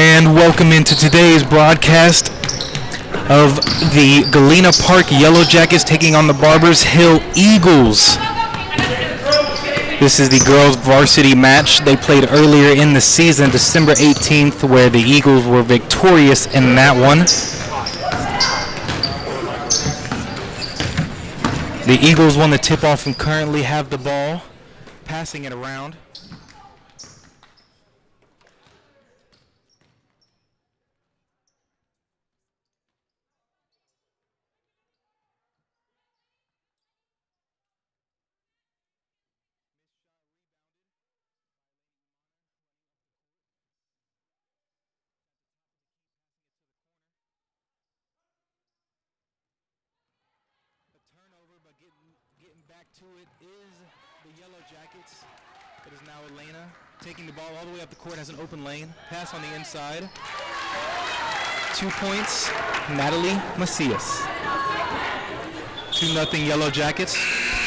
And welcome into today's broadcast of the Galena Park Yellow Jackets taking on the Barbers Hill Eagles. This is the girls' varsity match they played earlier in the season, December 18th, where the Eagles were victorious in that one. The Eagles won the tip-off and currently have the ball, passing it around. Turnover, but getting back to it is the Yellow Jackets. It is now Elena taking the ball all the way up the court, has an open lane. Pass on the inside. 2 points, Natalie Macias. 2-0 Yellow Jackets.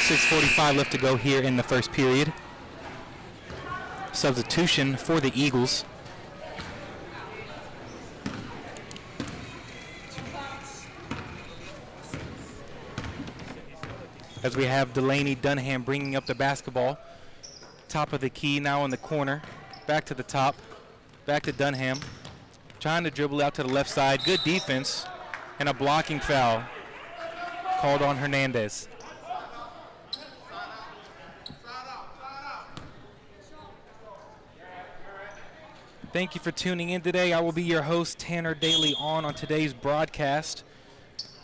6:45 left to go here in the first period. Substitution for the Eagles. As we have Delaney Dunham bringing up the basketball. Top of the key, now in the corner. Back to the top. Back to Dunham. Trying to dribble out to the left side. Good defense. And a blocking foul called on Hernandez. Thank you for tuning in today. I will be your host, Tanner Daly, on today's broadcast.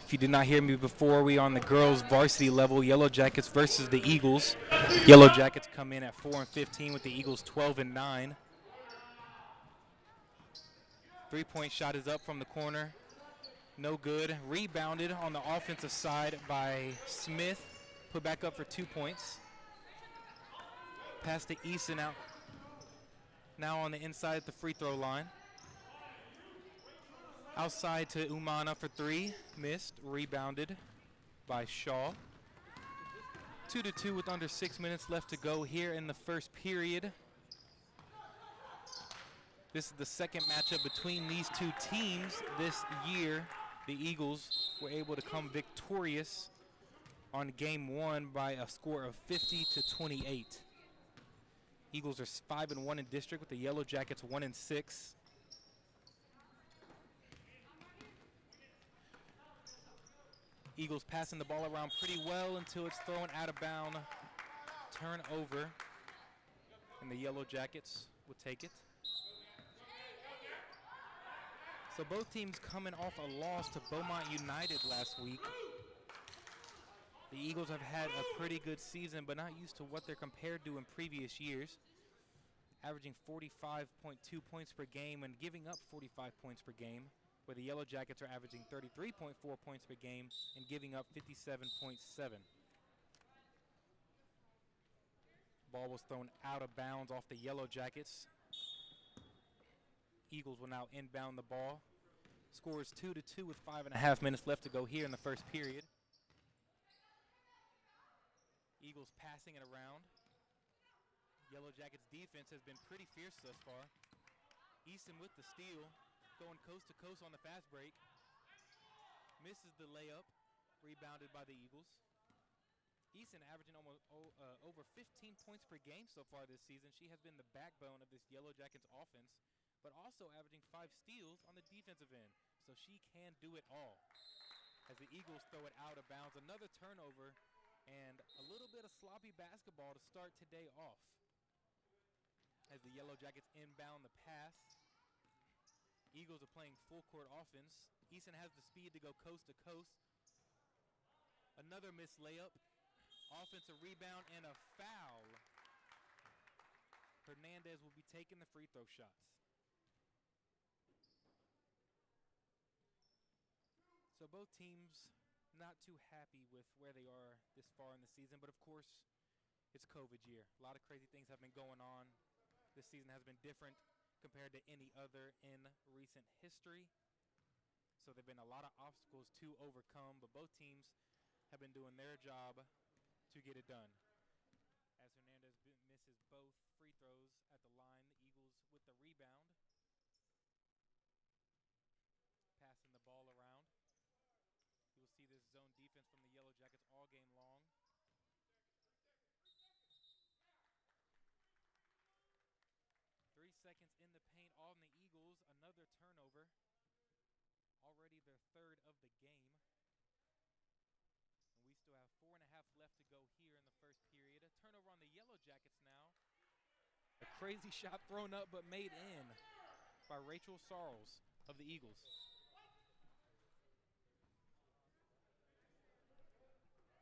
If you did not hear me before, we are on the girls' varsity level, Yellow Jackets versus the Eagles. Yellow Jackets come in at 4-15 with the Eagles 12-9. Three-point shot is up from the corner. No good. Rebounded on the offensive side by Smith. Put back up for 2 points. Pass to Eason out. Now on the inside at the free throw line. Outside to Umana for three. Missed. Rebounded by Shaw. 2-2 with under 6 minutes left to go here in the first period. This is the second matchup between these two teams this year. The Eagles were able to come victorious on game one by a score of 50-28. Eagles are 5-1 in district with the Yellow Jackets 1-6. Eagles passing the ball around pretty well until it's thrown out of bounds. Turnover, and the Yellow Jackets will take it. So both teams coming off a loss to Beaumont United last week. The Eagles have had a pretty good season, but not used to what they're compared to in previous years. Averaging 45.2 points per game and giving up 45 points per game, where the Yellow Jackets are averaging 33.4 points per game and giving up 57.7. Ball was thrown out of bounds off the Yellow Jackets. Eagles will now inbound the ball. Score is 2-2 with 5.5 minutes left to go here in the first period. Eagles passing it around. Yellow Jackets defense has been pretty fierce thus far. Easton with the steal, going coast to coast on the fast break. Misses the layup, rebounded by the Eagles. Easton averaging almost over 15 points per game so far this season. She has been the backbone of this Yellow Jackets offense, but also averaging 5 steals on the defensive end. So she can do it all. As the Eagles throw it out of bounds, another turnover and a little bit of sloppy basketball to start today off. As the Yellow Jackets inbound the pass. Eagles are playing full court offense. Easton has the speed to go coast to coast. Another missed layup. Offensive rebound and a foul. Hernandez will be taking the free throw shots. So both teams not too happy with where they are this far in the season, but of course it's COVID year. A lot of crazy things have been going on. This season has been different compared to any other in recent history. So there have been a lot of obstacles to overcome, but both teams have been doing their job to get it done. As Hernandez misses both free throws at the line, the Eagles with the rebound. seconds in the paint on the Eagles. Another turnover. Already their third of the game. And we still have 4.5 left to go here in the first period. A turnover on the Yellow Jackets now. A crazy shot thrown up but made in by Rachel Sarles of the Eagles.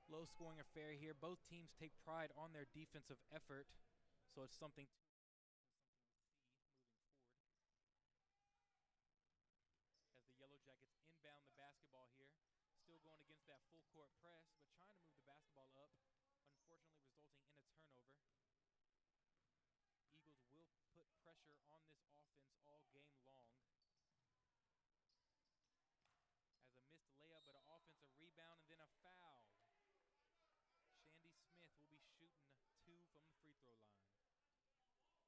Low scoring affair here. Both teams take pride on their defensive effort, so it's something we'll see moving forward. As the Yellow Jackets inbound the basketball here, still going against that full court press, but trying to move the basketball up, unfortunately resulting in a turnover. Eagles will put pressure on this offense all game long. As a missed layup, but an offensive rebound and then a foul. Shandy Smith will be shooting 2 from the free throw line.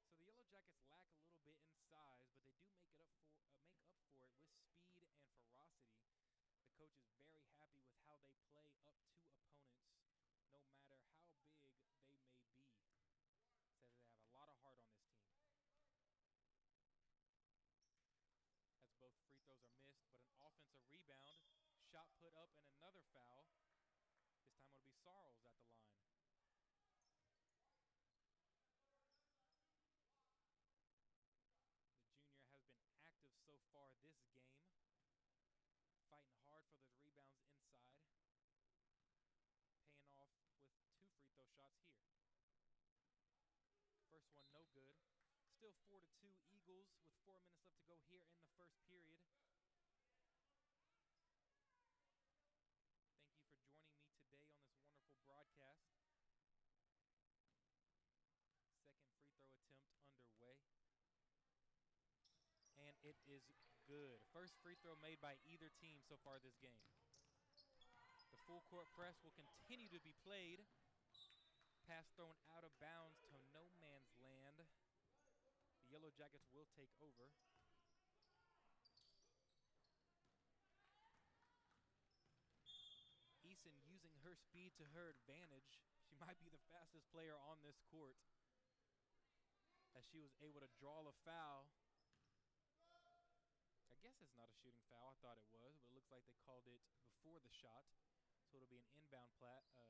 So the Yellow Jackets lack a little bit in size, but they do make up for it with speed and ferocity. The coach is very happy with how they play up to opponents, no matter how big they may be. Says they have a lot of heart on this team. As both free throws are missed, but an offensive rebound, shot put up, and another foul. This time it'll be Sarles at the line. The junior has been active so far this game, fighting hard for those rebounds inside, paying off with 2 free throw shots here. First one no good. Still 4-2 Eagles with 4 minutes left to go here in the first period. Thank you for joining me today on this wonderful broadcast. Second free throw attempt underway. And it is good. First free throw made by either team so far this game. The full court press will continue to be played. Pass thrown out of bounds to no man's land. The Yellow Jackets will take over. Eason using her speed to her advantage. She might be the fastest player on this court, as she was able to draw a foul. I guess it's not a shooting foul. I thought it was, but it looks like they called it before the shot. So it'll be an inbound pass from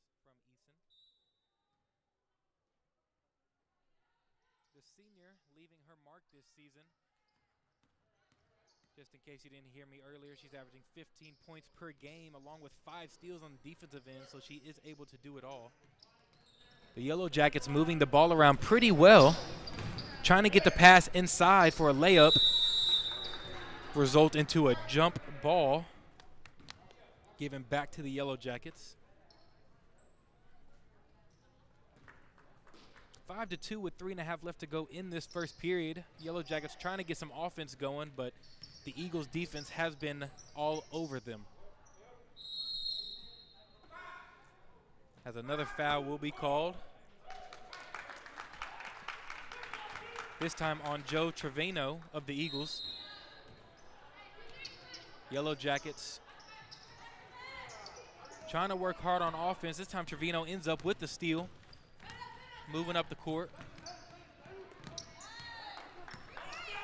Eason. The senior leaving her mark this season. Just in case you didn't hear me earlier, she's averaging 15 points per game along with 5 steals on the defensive end, so she is able to do it all. The Yellow Jackets moving the ball around pretty well, trying to get the pass inside for a layup. Result into a jump ball given back to the Yellow Jackets. 5-2 with 3.5 left to go in this first period. Yellow Jackets trying to get some offense going, but the Eagles defense has been all over them. As another foul will be called. This time on Joe Trevino of the Eagles. Yellow Jackets trying to work hard on offense. This time Trevino ends up with the steal. Moving up the court.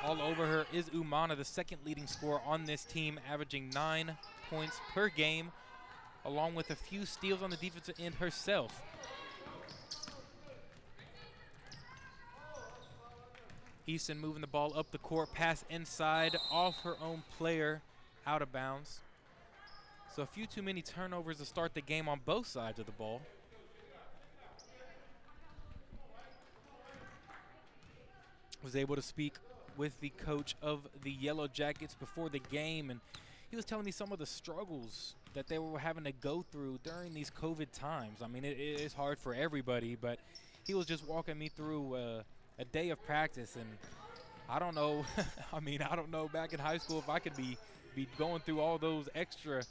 All over her is Umana, the second leading scorer on this team, averaging 9 points per game, along with a few steals on the defensive end herself. Easton moving the ball up the court, pass inside, off her own player, out of bounds. So a few too many turnovers to start the game on both sides of the ball. Was able to speak with the coach of the Yellow Jackets before the game, and he was telling me some of the struggles that they were having to go through during these COVID times. I mean, it is hard for everybody, but he was just walking me through a day of practice, and I don't know. I mean, I don't know back in high school if I could be going through all those extra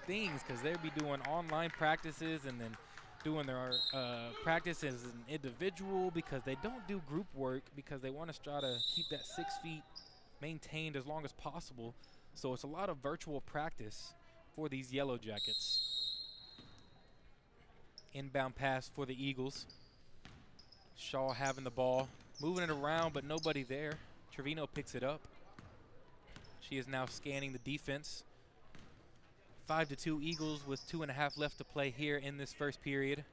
things, because they'd be doing online practices and then doing their practice as an individual, because they don't do group work because they want to try to keep that 6 feet maintained as long as possible. So it's a lot of virtual practice for these Yellow Jackets. Inbound pass for the Eagles. Shaw having the ball, Moving it around, but nobody there. Trevino picks it up. She is now scanning the defense. 5-2 Eagles with 2.5 left to play here in this first period.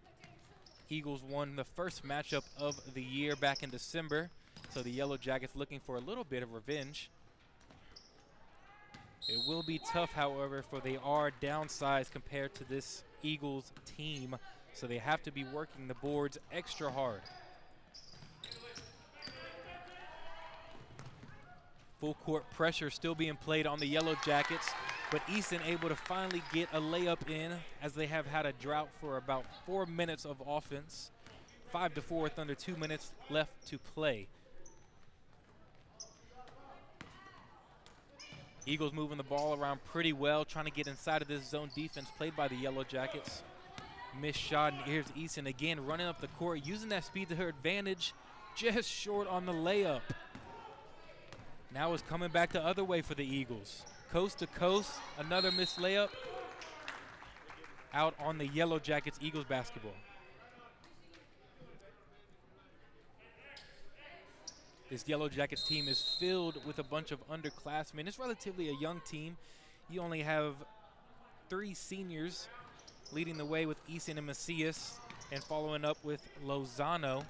Eagles won the first matchup of the year back in December, so the Yellow Jackets looking for a little bit of revenge. It will be tough, however, for they are downsized compared to this Eagles team, so they have to be working the boards extra hard. Full court pressure still being played on the Yellow Jackets, but Easton able to finally get a layup in as they have had a drought for about 4 minutes of offense. 5-4 with under 2 minutes left to play. Eagles moving the ball around pretty well, trying to get inside of this zone defense played by the Yellow Jackets. Missed shot, and here's Easton again running up the court, using that speed to her advantage, just short on the layup. Now it's coming back the other way for the Eagles. Coast to coast, another missed layup. Out on the Yellow Jackets Eagles basketball. This Yellow Jackets team is filled with a bunch of underclassmen. It's relatively a young team. You only have 3 seniors leading the way with Easton and Macias, and following up with Lozano.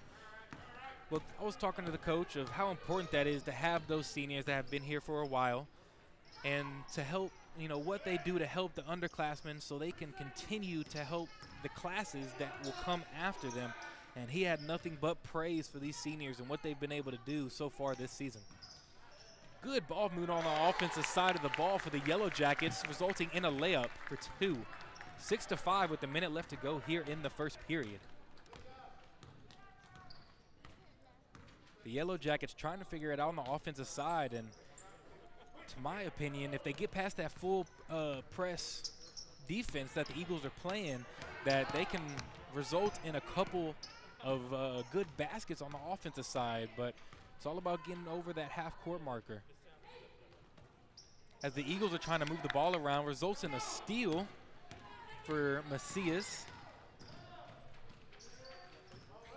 Well, I was talking to the coach of how important that is to have those seniors that have been here for a while, and to help, you know, what they do to help the underclassmen so they can continue to help the classes that will come after them. And he had nothing but praise for these seniors and what they've been able to do so far this season. Good ball movement on the offensive side of the ball for the Yellow Jackets, resulting in a layup for 2. 6-5 with a minute left to go here in the first period. The Yellow Jackets trying to figure it out on the offensive side, and to my opinion, if they get past that full press defense that the Eagles are playing, that they can result in a couple of good baskets on the offensive side, but it's all about getting over that half-court marker. As the Eagles are trying to move the ball around, results in a steal for Macias.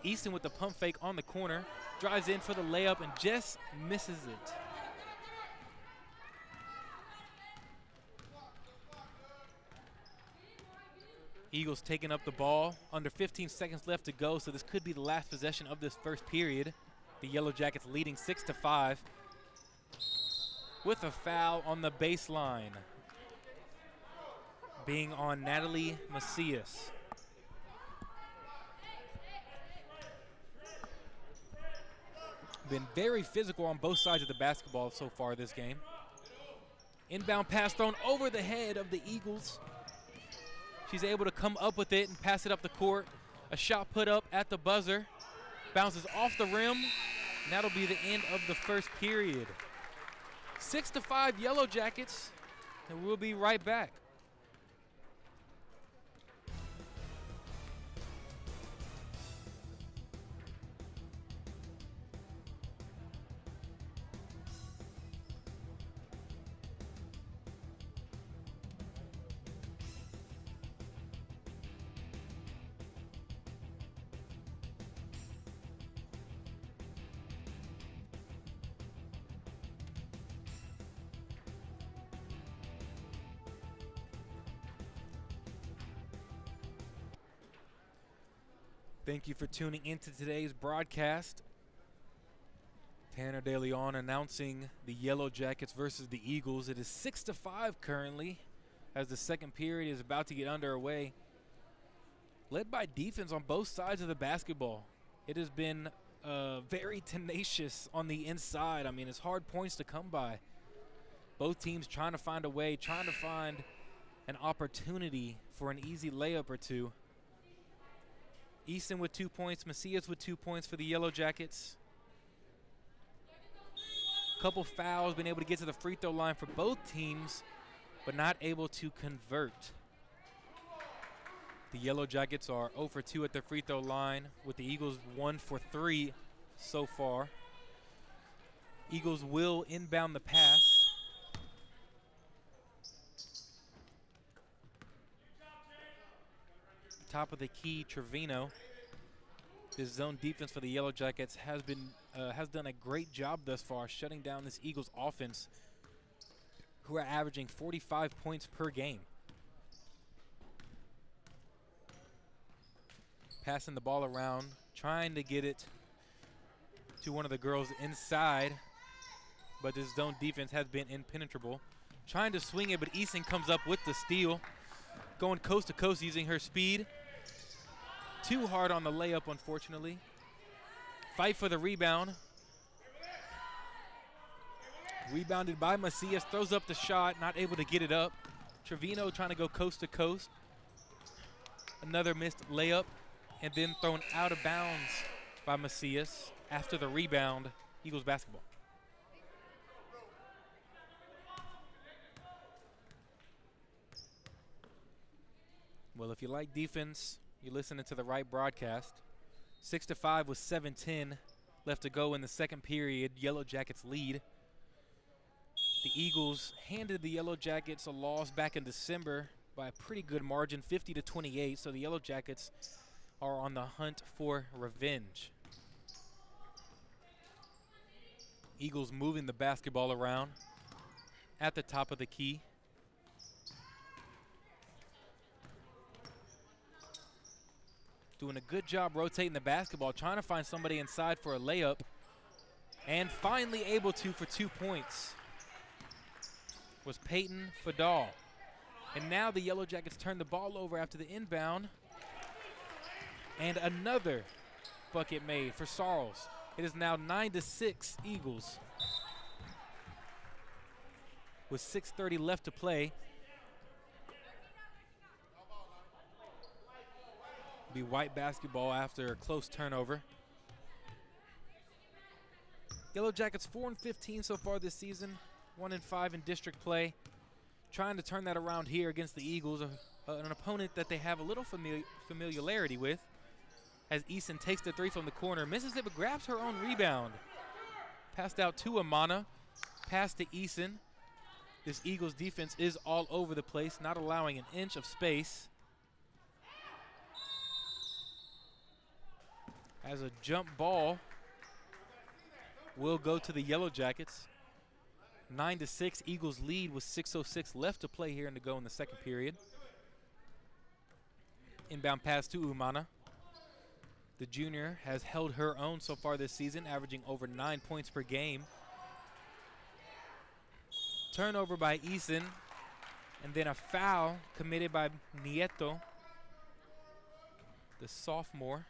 Easton with the pump fake on the corner, drives in for the layup and just misses it. Eagles taking up the ball, under 15 seconds left to go, so this could be the last possession of this first period. The Yellow Jackets leading 6-5 with a foul on the baseline, being on Natalie Macias. Been very physical on both sides of the basketball so far this game. Inbound pass thrown over the head of the Eagles. She's able to come up with it and pass it up the court. A shot put up at the buzzer. Bounces off the rim. And that'll be the end of the first period. 6-5 Yellow Jackets. And we'll be right back. Thank you for tuning into today's broadcast. Tanner De Leon announcing the Yellow Jackets versus the Eagles. It is 6-5 currently as the second period is about to get underway. Led by defense on both sides of the basketball. It has been very tenacious on the inside. I mean, it's hard points to come by. Both teams trying to find a way, trying to find an opportunity for an easy layup or two. Easton with 2 points, Macias with 2 points for the Yellow Jackets. Couple fouls, been able to get to the free throw line for both teams, but not able to convert. The Yellow Jackets are 0 for 2 at their free throw line, with the Eagles 1 for 3 so far. Eagles will inbound the pass. Top of the key, Trevino. This zone defense for the Yellow Jackets has been has done a great job thus far shutting down this Eagles offense, who are averaging 45 points per game. Passing the ball around, trying to get it to one of the girls inside, but this zone defense has been impenetrable. Trying to swing it, but Easton comes up with the steal. Going coast to coast using her speed. Too hard on the layup, unfortunately. Fight for the rebound. Rebounded by Macias, throws up the shot, not able to get it up. Trevino trying to go coast to coast. Another missed layup, and then thrown out of bounds by Macias after the rebound. Eagles basketball. Well, if you like defense, you're listening to the right broadcast. 6-5 with 7:10 left to go in the second period. Yellow Jackets lead. The Eagles handed the Yellow Jackets a loss back in December by a pretty good margin, 50-28. So the Yellow Jackets are on the hunt for revenge. Eagles moving the basketball around at the top of the key. Doing a good job rotating the basketball, trying to find somebody inside for a layup, and finally able to for 2 points was Peyton Fadal. And now the Yellow Jackets turn the ball over after the inbound, and another bucket made for Sarles. It is now 9-6 Eagles with 6:30 left to play. Be white basketball after a close turnover. Yellow Jackets 4-15 so far this season, 1-5 in district play. Trying to turn that around here against the Eagles, an opponent that they have a little familiarity with. As Easton takes the three from the corner, misses it but grabs her own rebound. Passed out to Amana, pass to Easton. This Eagles defense is all over the place, not allowing an inch of space. As a jump ball will go to the Yellow Jackets. 9-6, Eagles lead with 6:06 left to play here and to go in the second period. Inbound pass to Umana. The junior has held her own so far this season, averaging over 9 points per game. Turnover by Eason, and then a foul committed by Nieto, the sophomore.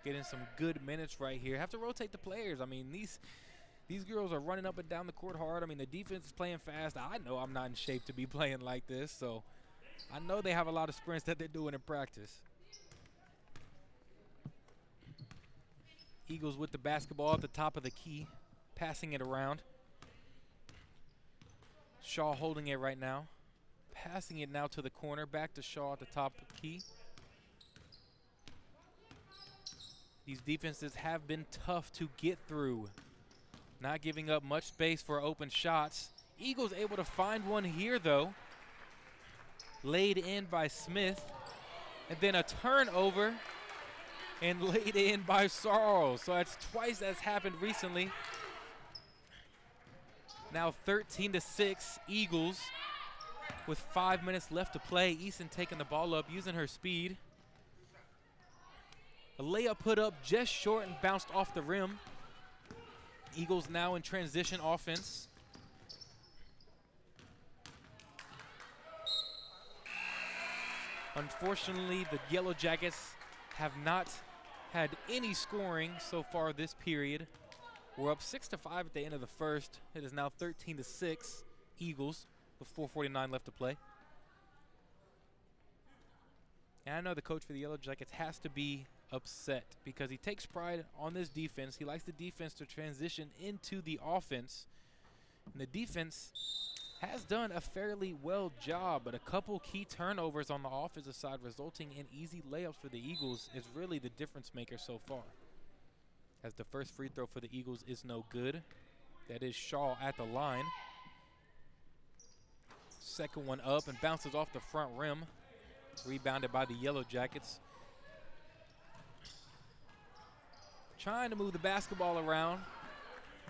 Getting some good minutes right here. Have to rotate the players. I mean, these girls are running up and down the court hard. I mean, the defense is playing fast. I know I'm not in shape to be playing like this, so I know they have a lot of sprints that they're doing in practice. Eagles with the basketball at the top of the key, passing it around. Shaw holding it right now. Passing it now to the corner, back to Shaw at the top of the key. These defenses have been tough to get through. Not giving up much space for open shots. Eagles able to find one here, though. Laid in by Smith. And then a turnover and laid in by Sarles. So that's twice that's happened recently. Now 13-6 Eagles with 5 minutes left to play. Easton taking the ball up, using her speed. A layup put up just short and bounced off the rim. Eagles now in transition offense. Unfortunately, the Yellow Jackets have not had any scoring so far this period. We're up 6-5 at the end of the first. It is now 13-6 Eagles with 4:49 left to play. And I know the coach for the Yellow Jackets has to be upset because he takes pride on this defense. He likes the defense to transition into the offense. And the defense has done a fairly well job, but a couple key turnovers on the offensive side resulting in easy layups for the Eagles is really the difference maker so far. As the first free throw for the Eagles is no good. That is Shaw at the line. Second one up and bounces off the front rim. Rebounded by the Yellow Jackets. Trying to move the basketball around,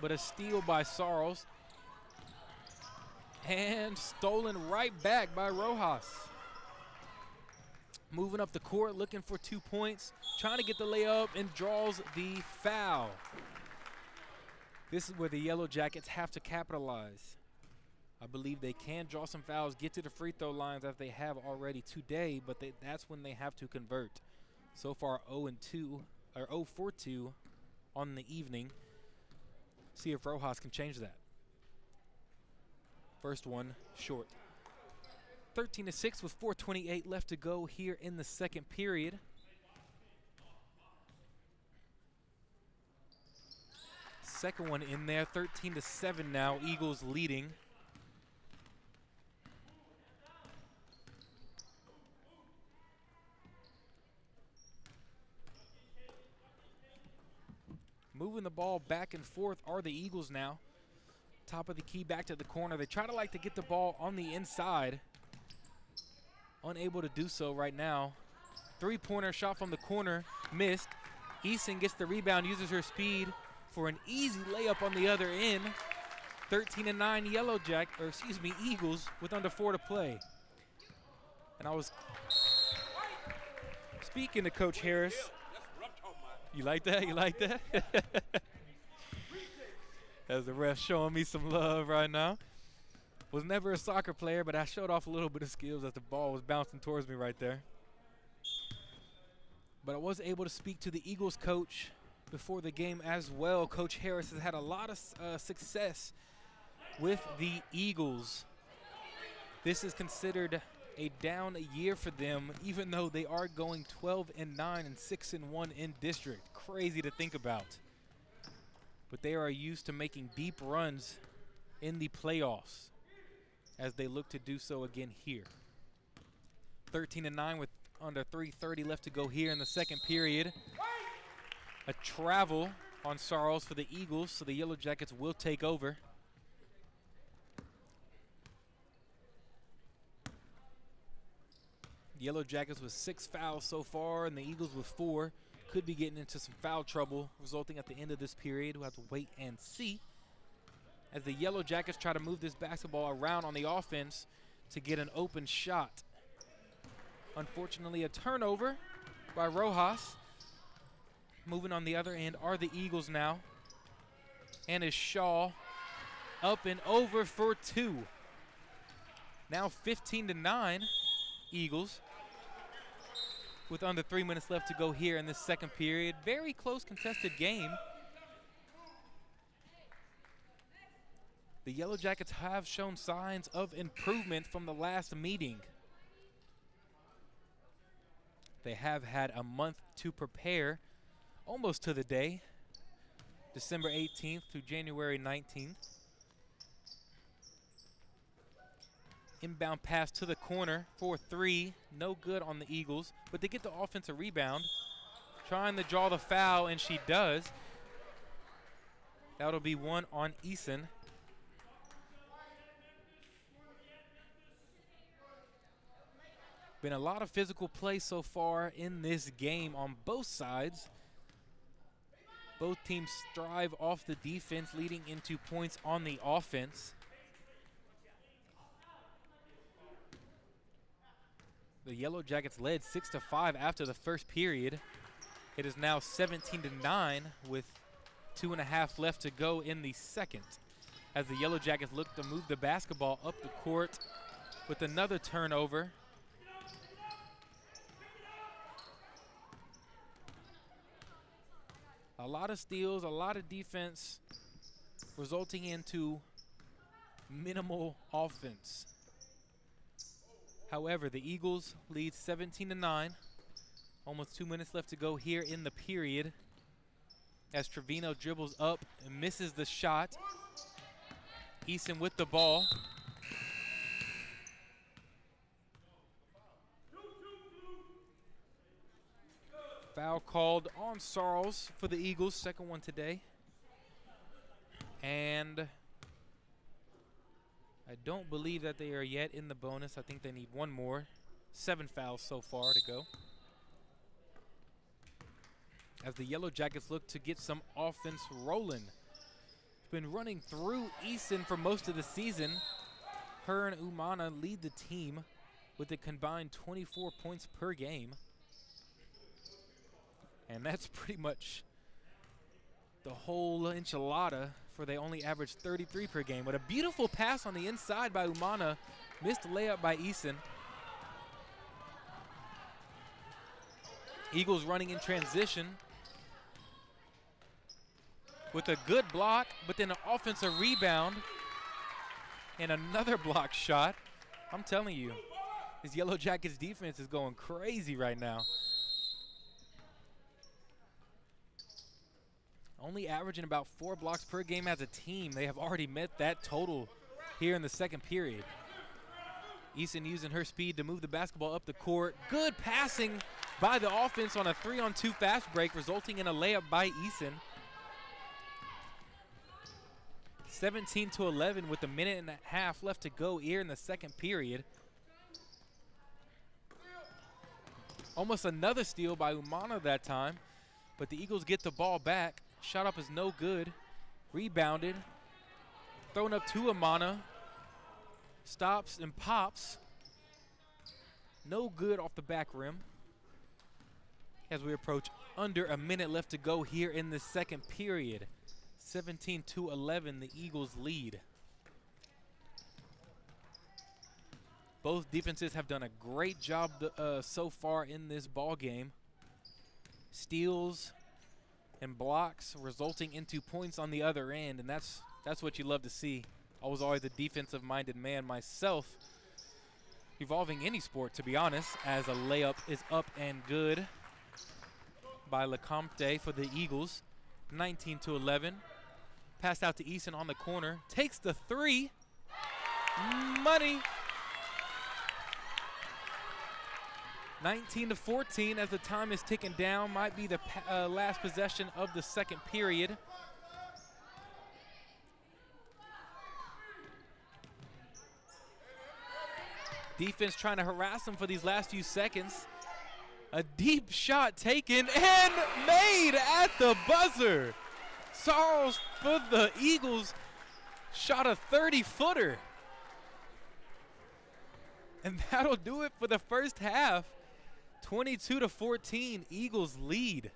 but a steal by Sarles. And stolen right back by Rojas. Moving up the court, looking for 2 points. Trying to get the layup and draws the foul. This is where the Yellow Jackets have to capitalize. I believe they can draw some fouls, get to the free throw lines as they have already today, but that's when they have to convert. So far 0-2, or 0 for 2 on the evening. See if Rojas can change that. First one short. 13-6 with 4:28 left to go here in the second period. Second one in there, 13-7 now, Eagles leading. Moving the ball back and forth are the Eagles now. Top of the key, back to the corner. They try to get the ball on the inside. Unable to do so right now. Three-pointer shot from the corner, missed. Easton gets the rebound, uses her speed for an easy layup on the other end. 13-9 Eagles with under 4 to play. And I was speaking to Coach Harris. You like that? You like that? As the ref showing me some love right now. Was never a soccer player, but I showed off a little bit of skills as the ball was bouncing towards me right there. But I was able to speak to the Eagles coach before the game as well. Coach Harris has had a lot of success with the Eagles. This is considered a down year for them, even though they are going 12-9 and 6-1 in district. Crazy to think about. But they are used to making deep runs in the playoffs as they look to do so again here. 13-9 with under 3:30 left to go here in the second period. A travel on Sarles for the Eagles, so the Yellow Jackets will take over. Yellow Jackets with 6 fouls so far, and the Eagles with 4. Could be getting into some foul trouble, resulting at the end of this period. We'll have to wait and see. As the Yellow Jackets try to move this basketball around on the offense to get an open shot. Unfortunately, a turnover by Rojas. Moving on the other end are the Eagles now. And is Shaw up and over for 2. Now 15-9 Eagles with under 3 minutes left to go here in this second period. Very close contested game. The Yellow Jackets have shown signs of improvement from the last meeting. They have had a month to prepare, almost to the day, December 18th through January 19th. Inbound pass to the corner for 3. No good on the Eagles, but they get the offensive rebound. Trying to draw the foul, and she does. That'll be one on Eason. Been a lot of physical play so far in this game on both sides. Both teams strive off the defense, leading into points on the offense. The Yellow Jackets led 6-5 after the first period. It is now 17-9 with 2.5 left to go in the second. As the Yellow Jackets look to move the basketball up the court with another turnover. A lot of steals, a lot of defense, resulting into minimal offense. However, the Eagles lead 17-9. Almost 2 minutes left to go here in the period. As Trevino dribbles up and misses the shot. Easton with the ball. Foul called on Sarles for the Eagles, second one today. And I don't believe that they are yet in the bonus. I think they need one more. 7 fouls so far to go. as the Yellow Jackets look to get some offense rolling. It's been running through Easton for most of the season. Her and Umana lead the team with a combined 24 points per game. And that's pretty much the whole enchilada, for they only average 33 per game. But a beautiful pass on the inside by Umana. Missed layup by Easton. Eagles running in transition with a good block, but then an offensive rebound and another block shot. I'm telling you, this Yellow Jackets defense is going crazy right now. Only averaging about 4 blocks per game as a team. They have already met that total here in the second period. Easton using her speed to move the basketball up the court. Good passing by the offense on a 3-on-2 fast break, resulting in a layup by Easton. 17-11 with a minute and a half left to go here in the second period. Almost another steal by Umana that time, but the Eagles get the ball back. Shot up is no good. Rebounded. Thrown up to Umana. Stops and pops. No good off the back rim. As we approach under a minute left to go here in the second period. 17-11, the Eagles lead. Both defenses have done a great job so far in this ball game. Steals and blocks resulting into points on the other end, and that's what you love to see. I was always a defensive-minded man myself, evolving any sport, to be honest, as a layup is up and good by LeCompte for the Eagles. 19-11. Passed out to Easton on the corner. Takes the three. Money. 19-14 as the time is ticking down. Might be the last possession of the second period. Defense trying to harass them for these last few seconds. A deep shot taken and made at the buzzer. Sarles for the Eagles shot a 30-footer. And that'll do it for the first half. 22-14, Eagles lead.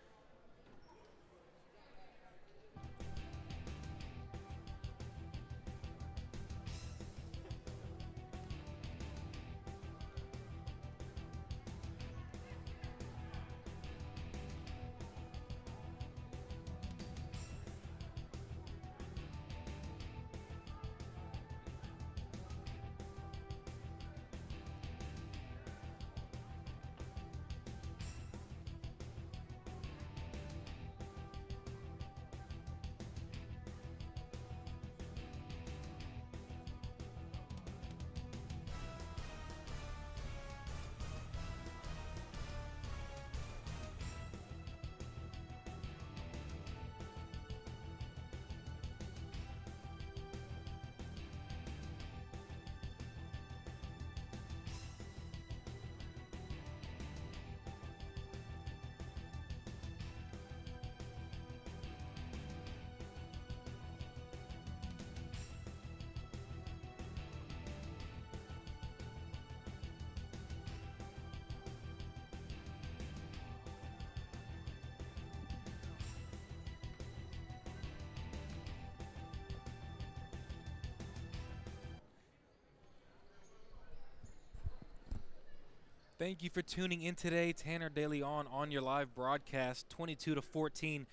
Thank you for tuning in today. Tanner DeLeon on your live broadcast. 22-14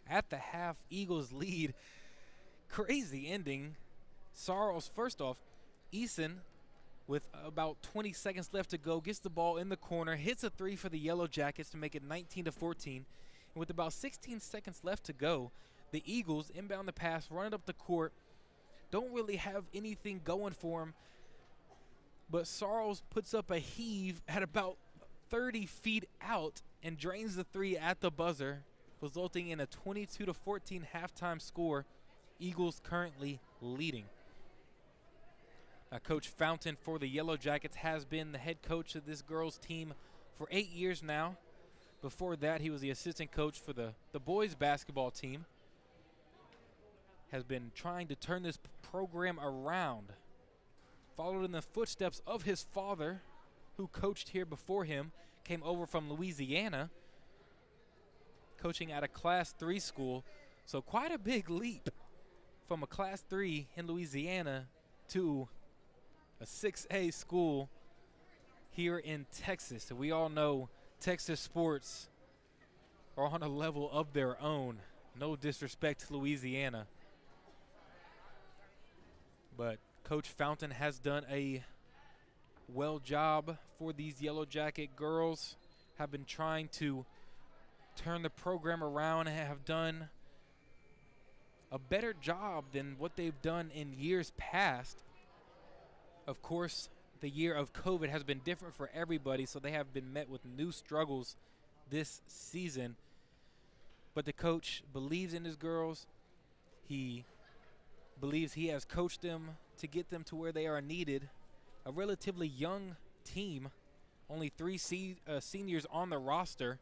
at the half. Eagles lead. Crazy ending. Sarles, first off, Easton with about 20 seconds left to go gets the ball in the corner, hits a three for the Yellow Jackets to make it 19-14. And with about 16 seconds left to go, the Eagles inbound the pass, run it up the court. Don't really have anything going for them. But Sarles puts up a heave at about 30 feet out and drains the three at the buzzer, resulting in a 22-14 halftime score. Eagles currently leading. Coach Fountain for the Yellow Jackets has been the head coach of this girls' team for 8 years now. Before that, he was the assistant coach for the boys basketball team. Has been trying to turn this program around. Followed in the footsteps of his father, who coached here before him, came over from Louisiana, coaching at a Class 3 school. So quite a big leap from a Class 3 in Louisiana to a 6A school here in Texas. And we all know Texas sports are on a level of their own. No disrespect to Louisiana. But Coach Fountain has done a well job for these Yellow Jacket girls. Have been trying to turn the program around and have done a better job than what they've done in years past. Of course, the year of COVID has been different for everybody, so they have been met with new struggles this season. But the coach believes in his girls. He believes he has coached them to get them to where they are needed. A relatively young team, only 3 seniors on the roster.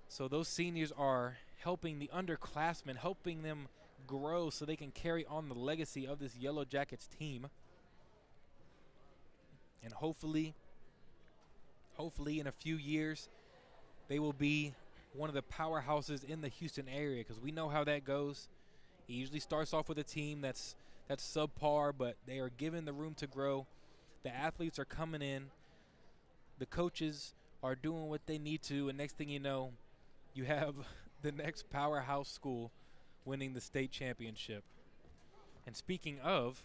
So those seniors are helping the underclassmen, helping them grow so they can carry on the legacy of this Yellow Jackets team. And hopefully in a few years, they will be one of the powerhouses in the Houston area, because we know how that goes. He usually starts off with a team that's subpar, but they are given the room to grow. The athletes are coming in. The coaches are doing what they need to, and next thing you know, you have the next powerhouse school winning the state championship. And speaking of,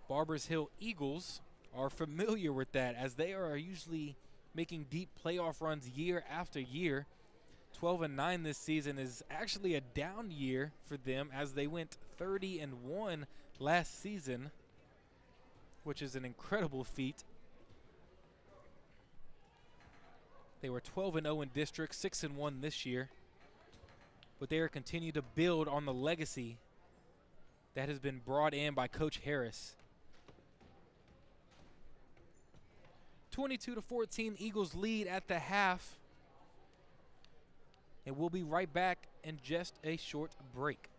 Barbers Hill Eagles are familiar with that, as they are usually making deep playoff runs year after year. 12-9 this season is actually a down year for them, as they went 30-1 last season, which is an incredible feat. They were 12-0 in district, 6-1 this year. But they are continuing to build on the legacy that has been brought in by Coach Harris. 22-14, Eagles lead at the half. And we'll be right back in just a short break.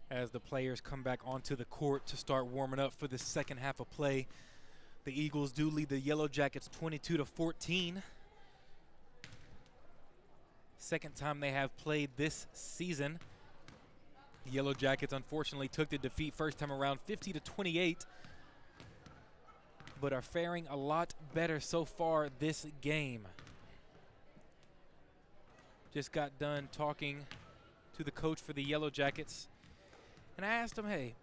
As the players come back onto the court to start warming up for the second half of play, the Eagles do lead the Yellow Jackets 22-14. Second time they have played this season. The Yellow Jackets unfortunately took the defeat first time around 50-28, but are faring a lot better so far this game. Just got done talking to the coach for the Yellow Jackets, and I asked him, hey,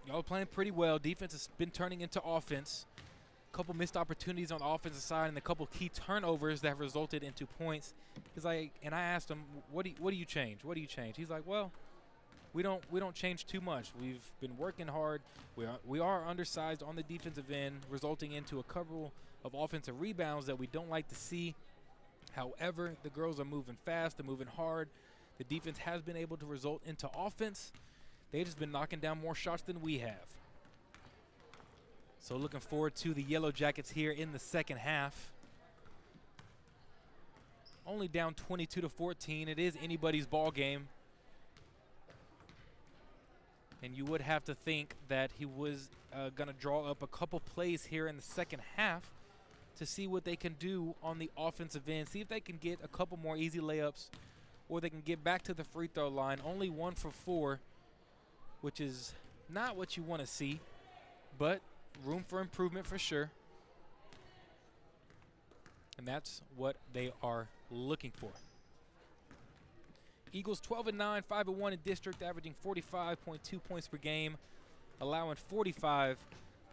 y'all playing pretty well. Defense has been turning into offense. A couple missed opportunities on the offensive side and a couple key turnovers that have resulted into points. He's like, and I asked him, what do you change? What do you change? He's like, well, we don't change too much. We've been working hard. We are undersized on the defensive end, resulting into a couple of offensive rebounds that we don't like to see. However, the girls are moving fast, they're moving hard. The defense has been able to result into offense. They've just been knocking down more shots than we have. So looking forward to the Yellow Jackets here in the second half. Only down 22-14. It is anybody's ball game. And you would have to think that he was going to draw up a couple plays here in the second half to see what they can do on the offensive end. See if they can get a couple more easy layups or they can get back to the free throw line. Only 1 for 4, which is not what you want to see, but room for improvement for sure. And that's what they are looking for. Eagles 12-9, 5-1 in district, averaging 45.2 points per game, allowing 45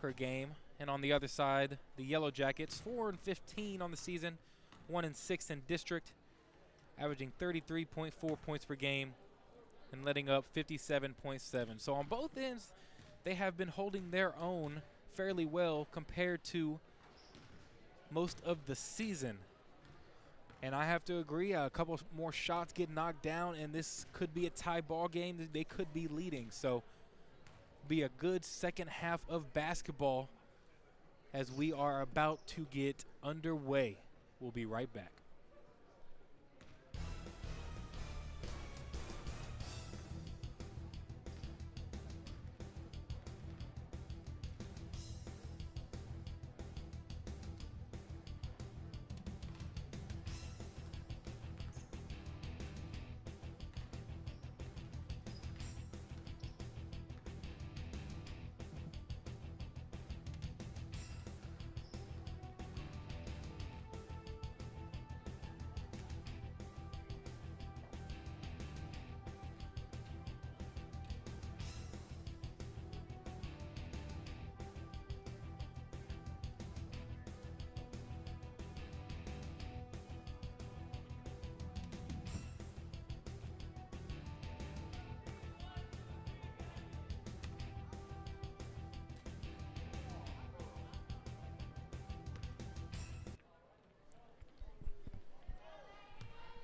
per game. And on the other side, the Yellow Jackets 4-15 on the season, 1-6 in district, averaging 33.4 points per game and letting up 57.7. So on both ends, they have been holding their own fairly well compared to most of the season. And I have to agree, a couple more shots get knocked down, and this could be a tie ball game. They could be leading. So be a good second half of basketball as we are about to get underway. We'll be right back.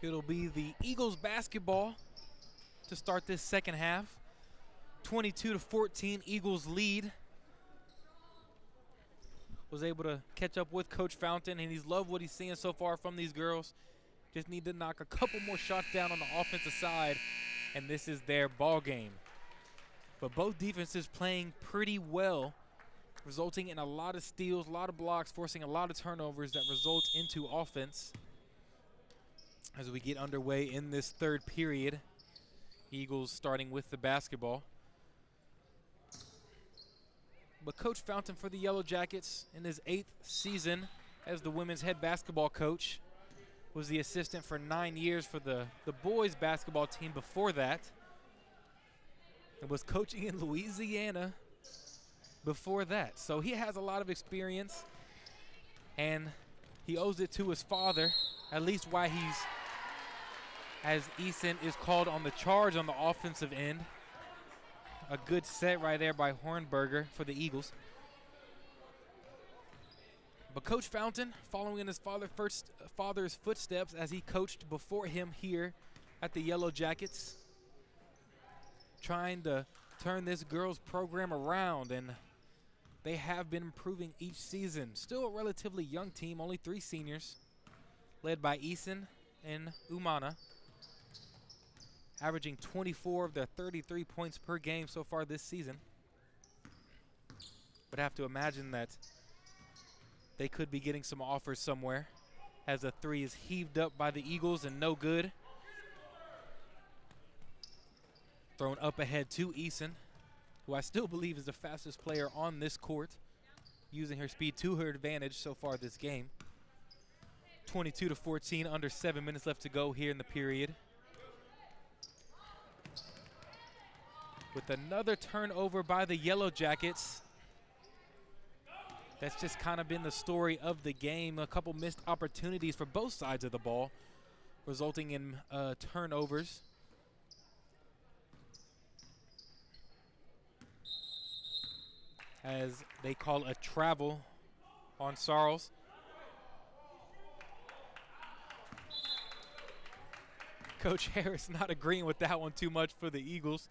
It'll be the Eagles basketball to start this second half. 22-14, Eagles lead. Was able to catch up with Coach Fountain, and he's loved what he's seeing so far from these girls. Just need to knock a couple more shots down on the offensive side, and this is their ball game. But both defenses playing pretty well, resulting in a lot of steals, a lot of blocks, forcing a lot of turnovers that result into offense. As we get underway in this third period, Eagles starting with the basketball. But Coach Fountain for the Yellow Jackets in his 8th season as the women's head basketball coach, was the assistant for 9 years for the boys basketball team before that. And was coaching in Louisiana before that. So he has a lot of experience, and he owes it to his father, at least why he's, as Eason is called on the charge on the offensive end. A good set right there by Hornberger for the Eagles. But Coach Fountain, following in his father's footsteps as he coached before him here at the Yellow Jackets, trying to turn this girls program around, and they have been improving each season. Still a relatively young team, only 3 seniors, led by Eason and Umana, averaging 24 of their 33 points per game so far this season. Would have to imagine that they could be getting some offers somewhere, as a 3 is heaved up by the Eagles and no good. Thrown up ahead to Eason, who I still believe is the fastest player on this court, using her speed to her advantage so far this game. 22-14, under 7 minutes left to go here in the period. With another turnover by the Yellow Jackets. That's just kind of been the story of the game. A couple missed opportunities for both sides of the ball, resulting in turnovers. As they call a travel on Sarles. Coach Harris not agreeing with that one too much for the Eagles.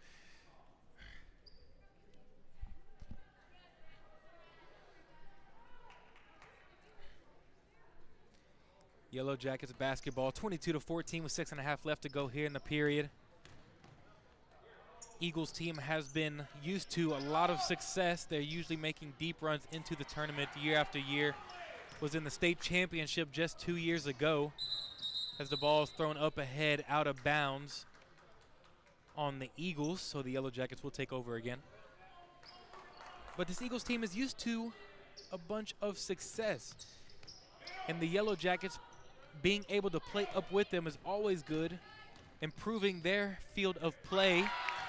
Yellow Jackets basketball, 22-14 with 6.5 left to go here in the period. Eagles team has been used to a lot of success. They're usually making deep runs into the tournament year after year. Was in the state championship just 2 years ago as the ball is thrown up ahead out of bounds on the Eagles, so the Yellow Jackets will take over again. But this Eagles team is used to a bunch of success, and the Yellow Jackets being able to play up with them is always good, improving their field of play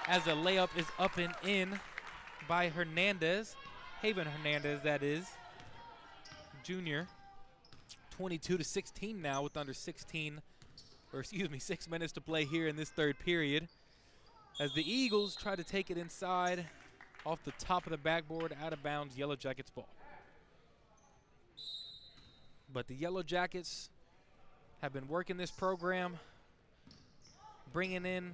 as a layup is up and in by Hernandez, Haven Hernandez that is, junior. 22-16 now with under 6 minutes to play here in this third period as the Eagles try to take it inside off the top of the backboard, out of bounds, Yellow Jackets ball. But the Yellow Jackets have been working this program, bringing in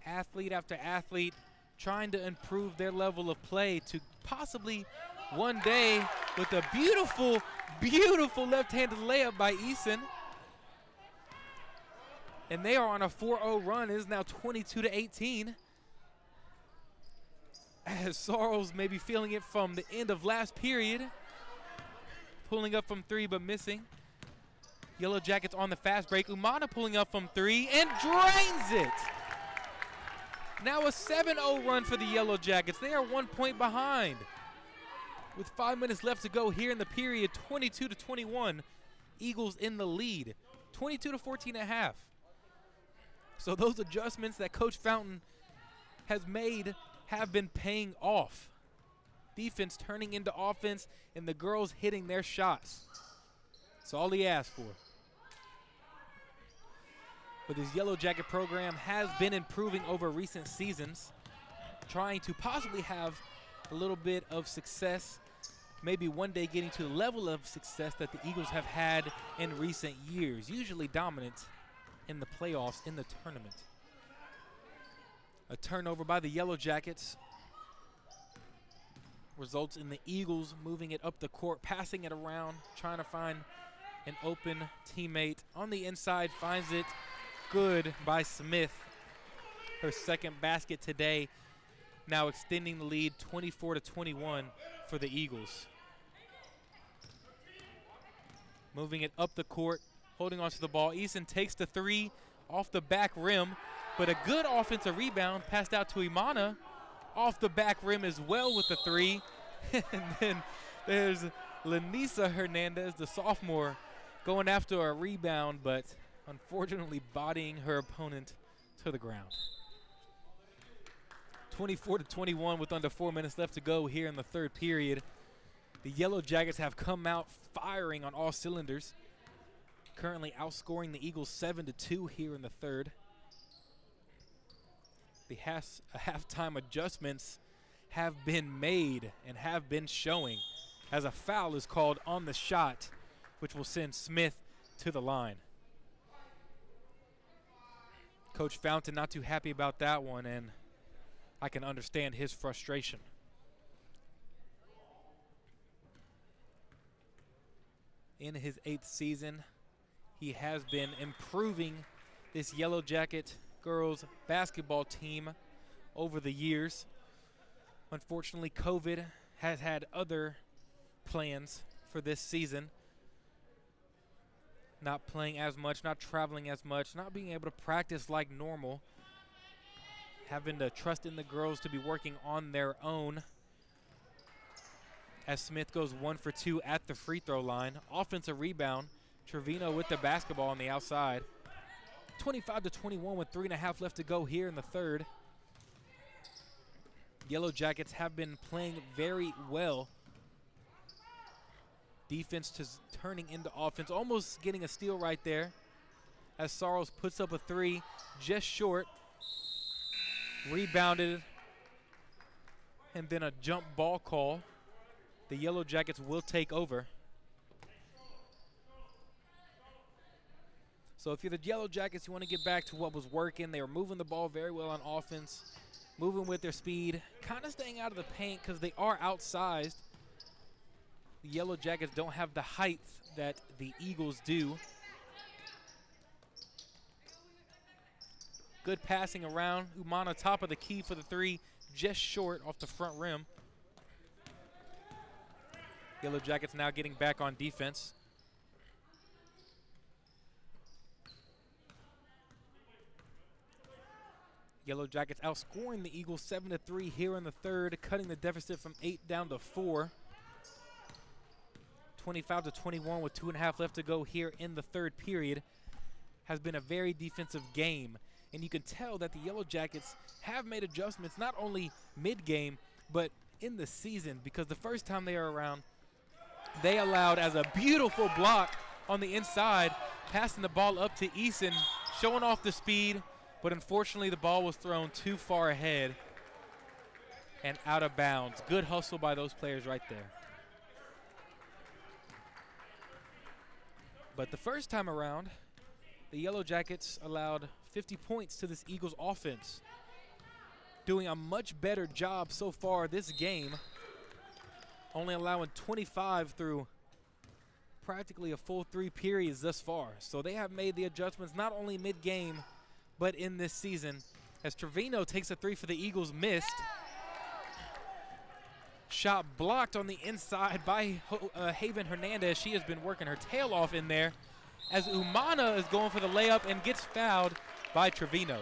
athlete after athlete, trying to improve their level of play to possibly one day with a beautiful, beautiful left-handed layup by Eason. And they are on a 4-0 run. It is now 22-18. As Sorrells may be feeling it from the end of last period. Pulling up from three but missing. Yellow Jackets on the fast break. Umana pulling up from three and drains it. Now a 7-0 run for the Yellow Jackets. They are 1 point behind. With 5 minutes left to go here in the period, 22-21. Eagles in the lead, 22-14.5. So those adjustments that Coach Fountain has made have been paying off. Defense turning into offense and the girls hitting their shots. That's all he asked for. But this Yellow Jacket program has been improving over recent seasons, trying to possibly have a little bit of success, maybe one day getting to the level of success that the Eagles have had in recent years, usually dominant in the playoffs, in the tournament. A turnover by the Yellow Jackets results in the Eagles moving it up the court, passing it around, trying to find an open teammate. On the inside, finds it. Good by Smith. Her second basket today, now extending the lead 24-21 for the Eagles. Moving it up the court, holding onto the ball. Eason takes the three off the back rim, but a good offensive rebound passed out to Imana off the back rim as well with the three. And then there's Lanisa Hernandez, the sophomore, going after a rebound, but unfortunately bodying her opponent to the ground. 24-21 with under 4 minutes left to go here in the third period. The Yellow Jackets have come out firing on all cylinders, currently outscoring the Eagles 7-2 here in the third. The halftime adjustments have been made and have been showing as a foul is called on the shot, which will send Smith to the line. Coach Fountain not too happy about that one, and I can understand his frustration. In his 8th season, he has been improving this Yellow Jacket girls basketball team over the years. Unfortunately, COVID has had other plans for this season. Not playing as much, not traveling as much, not being able to practice like normal. Having to trust in the girls to be working on their own. As Smith goes 1 for 2 at the free throw line. Offensive rebound. Trevino with the basketball on the outside. 25-21 with 3.5 left to go here in the third. Yellow Jackets have been playing very well. Defense just turning into offense, almost getting a steal right there as Sorrells puts up a three, just short. Rebounded, and then a jump ball call. The Yellow Jackets will take over. So if you're the Yellow Jackets, you want to get back to what was working. They were moving the ball very well on offense, moving with their speed, kind of staying out of the paint because they are outsized. The Yellow Jackets don't have the height that the Eagles do. Good passing around. Umana top of the key for the three, just short off the front rim. Yellow Jackets now getting back on defense. Yellow Jackets outscoring the Eagles 7-3 here in the third, cutting the deficit from 8 down to 4. 25-21 with 2.5 left to go here in the third period. Has been a very defensive game. And you can tell that the Yellow Jackets have made adjustments, not only mid-game, but in the season, because the first time they were around, they allowed as a beautiful block on the inside, passing the ball up to Eason, showing off the speed, but unfortunately the ball was thrown too far ahead and out of bounds. Good hustle by those players right there. But the first time around, the Yellow Jackets allowed 50 points to this Eagles offense, doing a much better job so far this game, only allowing 25 through practically a full 3 periods thus far. So they have made the adjustments not only mid-game, but in this season. As Trevino takes a 3 for the Eagles, missed. Shot blocked on the inside by Haven Hernandez. She has been working her tail off in there, as Umana is going for the layup and gets fouled by Trevino.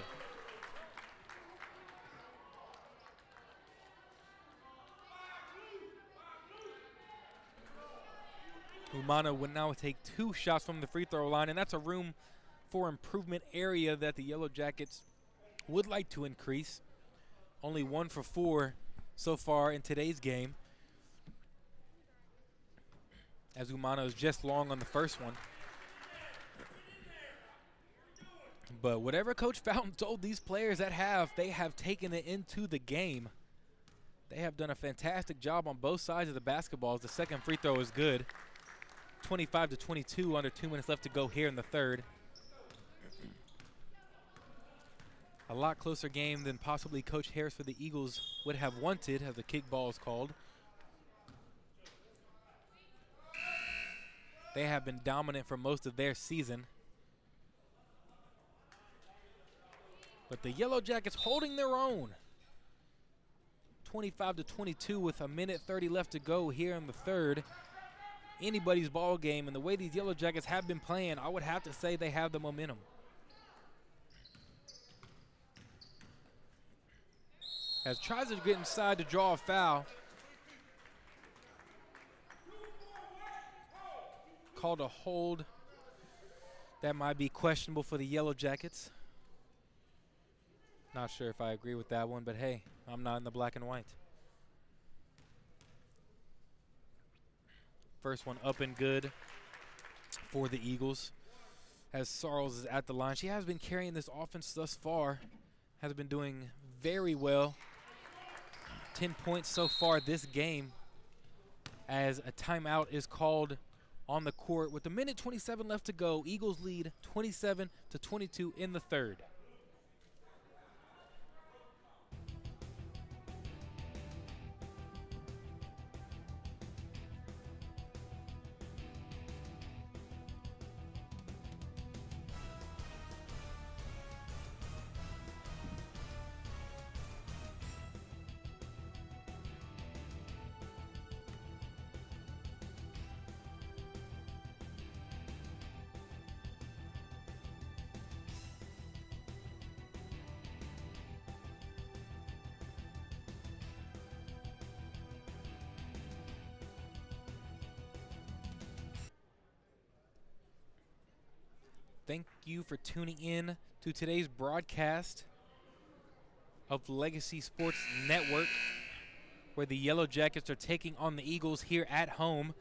Umana would now take 2 shots from the free throw line, and that's a room for improvement area that the Yellow Jackets would like to increase. Only 1 for 4 so far in today's game, as Umana is just long on the first one. But whatever Coach Fountain told these players at half, they have taken it into the game. They have done a fantastic job on both sides of the basketballs. The second free throw is good. 25-22, under 2 minutes left to go here in the third. A lot closer game than possibly Coach Harris for the Eagles would have wanted, as the kickball is called. They have been dominant for most of their season. But the Yellow Jackets holding their own. 25-22 with a minute 30 left to go here in the third. Anybody's ball game, and the way these Yellow Jackets have been playing, I would have to say they have the momentum. As tries to get inside to draw a foul. Called a hold. That might be questionable for the Yellow Jackets. Not sure if I agree with that one, but hey, I'm not in the black and white. First one up and good for the Eagles, as Sarles is at the line. She has been carrying this offense thus far, has been doing very well. 10 points so far this game, as a timeout is called on the court with a minute 27 left to go. Eagles lead 27-22 in the third. Thank you for tuning in to today's broadcast of Legacy Sports Network, where the Yellow Jackets are taking on the Eagles here at home.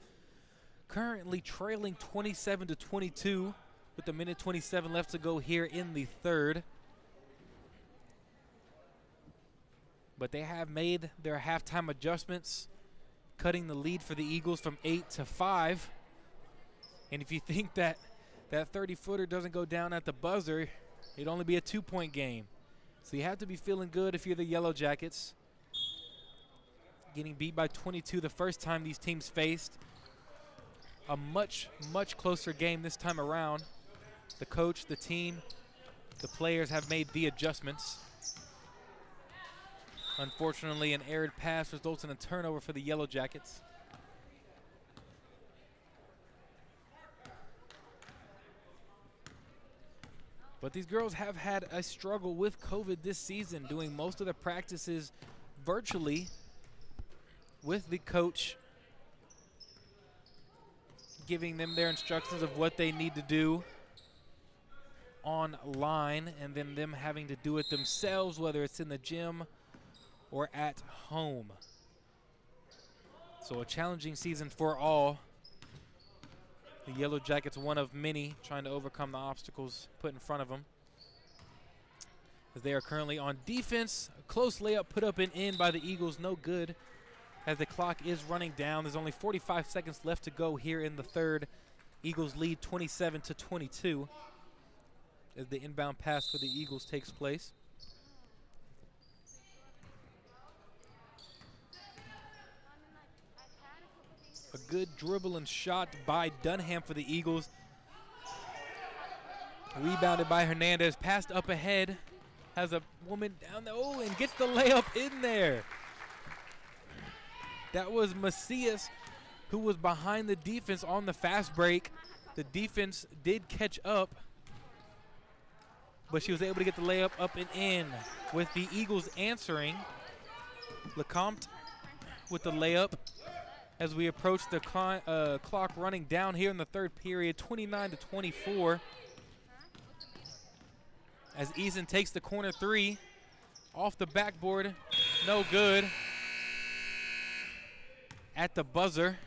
Currently trailing 27-22 with a minute 27 left to go here in the third. But they have made their halftime adjustments, cutting the lead for the Eagles from 8 to 5. And if you think that that 30-footer doesn't go down at the buzzer, it'd only be a 2-point game. So you have to be feeling good if you're the Yellow Jackets. Getting beat by 22 the first time these teams faced. A much, much closer game this time around. The coach, the team, the players have made the adjustments. Unfortunately, an errant pass results in a turnover for the Yellow Jackets. But these girls have had a struggle with COVID this season, doing most of the practices virtually with the coach giving them their instructions of what they need to do online, and then them having to do it themselves, whether it's in the gym or at home. So a challenging season for all. The Yellow Jackets, one of many, trying to overcome the obstacles put in front of them. As they are currently on defense, a close layup put up and in by the Eagles, no good. As the clock is running down, there's only 45 seconds left to go here in the third. Eagles lead 27-22 as the inbound pass for the Eagles takes place. A good dribble and shot by Dunham for the Eagles. Rebounded by Hernandez, passed up ahead. Has a woman down there, oh, and gets the layup in there. That was Macias, who was behind the defense on the fast break. The defense did catch up, but she was able to get the layup up and in. With the Eagles answering, Lecomte with the layup as we approach the clock running down here in the third period, 29-24. As Eason takes the corner three off the backboard, no good. At the buzzer.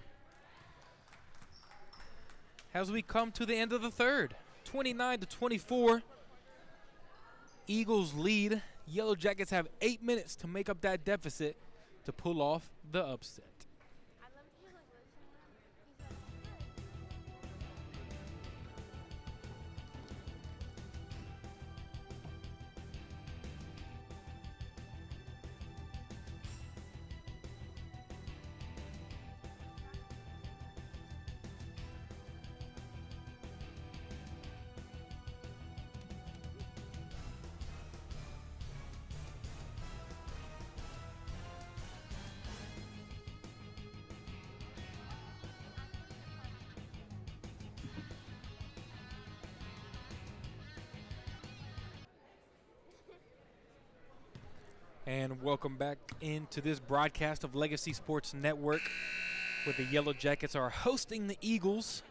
As we come to the end of the third, 29-24. Eagles lead. Yellow Jackets have 8 minutes to make up that deficit to pull off the upset. And welcome back into this broadcast of Legacy Sports Network, where the Yellow Jackets are hosting the Eagles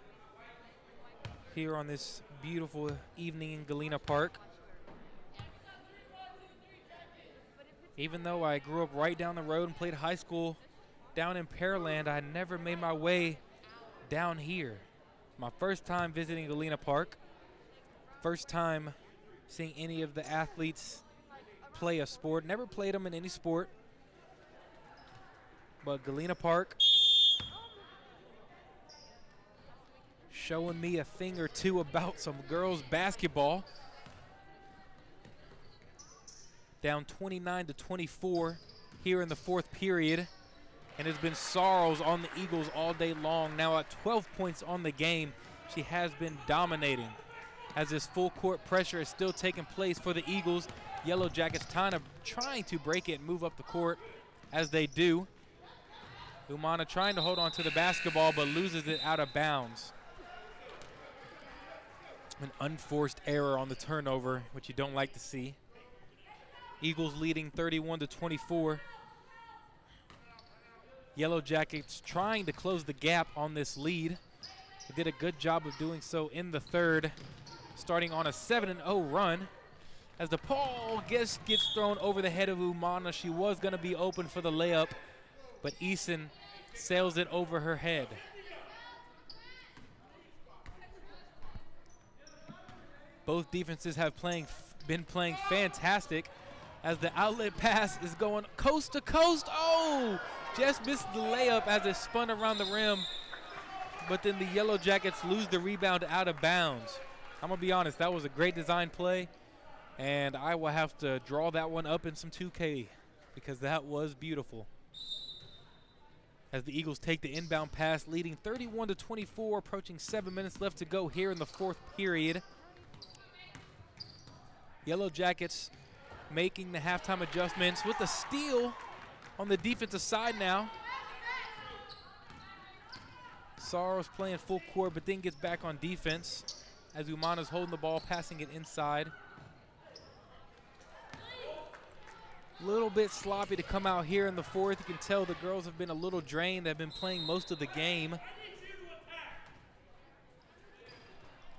here on this beautiful evening in Galena Park. Even though I grew up right down the road and played high school down in Pearland, I never made my way down here. My first time visiting Galena Park, first time seeing any of the athletes play a sport. Never played them in any sport, but Galena Park showing me a thing or two about some girls basketball. Down 29-24 here in the fourth period, and it's been Sorrows on the Eagles all day long. Now at 12 points on the game, she has been dominating as this full court pressure is still taking place for the Eagles. Yellow Jackets trying to break it and move up the court as they do. Umana trying to hold on to the basketball but loses it out of bounds. An unforced error on the turnover, which you don't like to see. Eagles leading 31-24. Yellow Jackets trying to close the gap on this lead. They did a good job of doing so in the third, starting on a 7-0 run. As the ball gets thrown over the head of Umana, she was going to be open for the layup, but Eason sails it over her head. Both defenses have been playing fantastic as the outlet pass is going coast to coast. Oh, just missed the layup as it spun around the rim. but then the Yellow Jackets lose the rebound out of bounds. I'm going to be honest, that was a great design play, and I will have to draw that one up in some 2K because that was beautiful. As the Eagles take the inbound pass, leading 31-24, approaching 7 minutes left to go here in the fourth period. Yellow Jackets making the halftime adjustments with a steal on the defensive side now. Sorrow's playing full court, but then gets back on defense as Umana's holding the ball, passing it inside. A little bit sloppy to come out here in the fourth. You can tell the girls have been a little drained. They've been playing most of the game.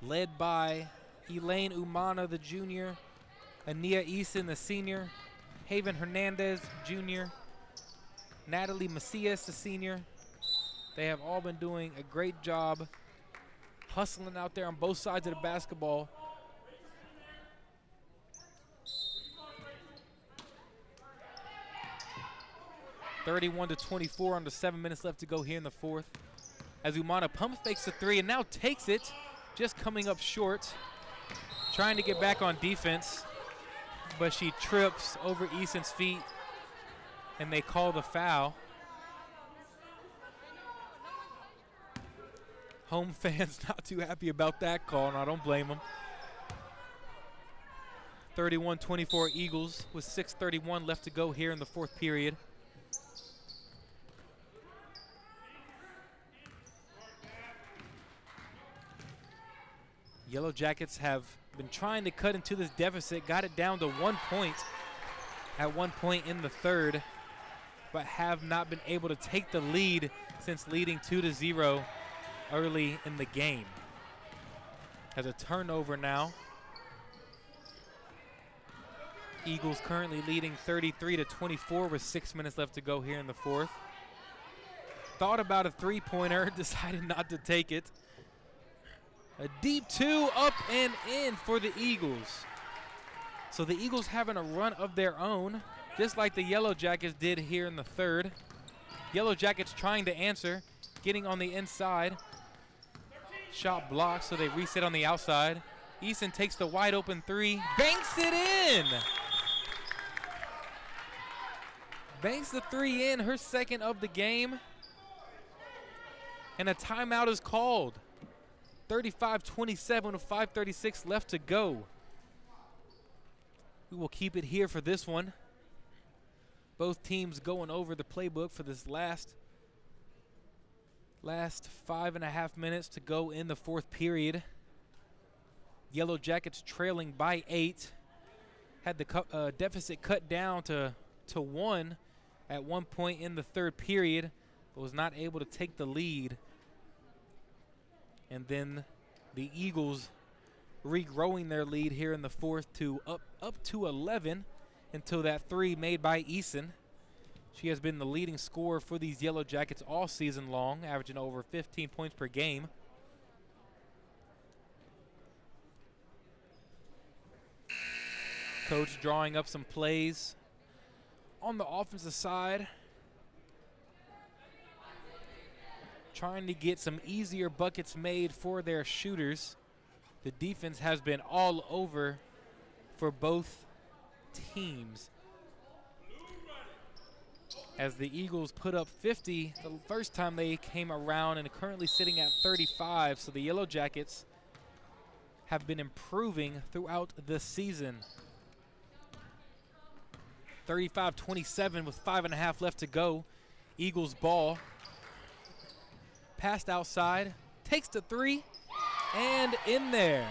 Led by Elaine Umana, the junior, Ania Eason, the senior, Haven Hernandez, junior, Natalie Macias, the senior. They have all been doing a great job hustling out there on both sides of the basketball. (31-24) under 7 minutes left to go here in the fourth. As Umana pump fakes the three and now takes it, just coming up short. Trying to get back on defense, but she trips over Eason's feet, and they call the foul. Home fans not too happy about that call, and I don't blame them. 31-24 Eagles with 6:31 left to go here in the fourth period. Yellow Jackets have been trying to cut into this deficit, got it down to 1 point at one point in the third, but have not been able to take the lead since leading 2-0 early in the game. Has a turnover now. Eagles currently leading 33-24 with 6 minutes left to go here in the fourth. Thought about a three-pointer, decided not to take it. A deep two, up and in for the Eagles. So the Eagles having a run of their own, just like the Yellow Jackets did here in the third. Yellow Jackets trying to answer, getting on the inside. Shot blocked, so they reset on the outside. Eason takes the wide open three, banks it in. Banks the three in, her second of the game. And a timeout is called. 35-27 with 5:36 left to go. We will keep it here for this one. Both teams going over the playbook for this last 5.5 minutes to go in the fourth period. Yellow Jackets trailing by 8. Had the deficit cut down to 1 at one point in the third period, but was not able to take the lead. And then the Eagles regrowing their lead here in the fourth to up to 11 until that three made by Eason. She has been the leading scorer for these Yellow Jackets all season long, averaging over 15 points per game. Coach drawing up some plays on the offensive side, trying to get some easier buckets made for their shooters. The defense has been all over for both teams. As the Eagles put up 50 the first time they came around and currently sitting at 35, so the Yellow Jackets have been improving throughout the season. 35-27 with 5.5 left to go. Eagles ball. Passed outside, takes the three, and in there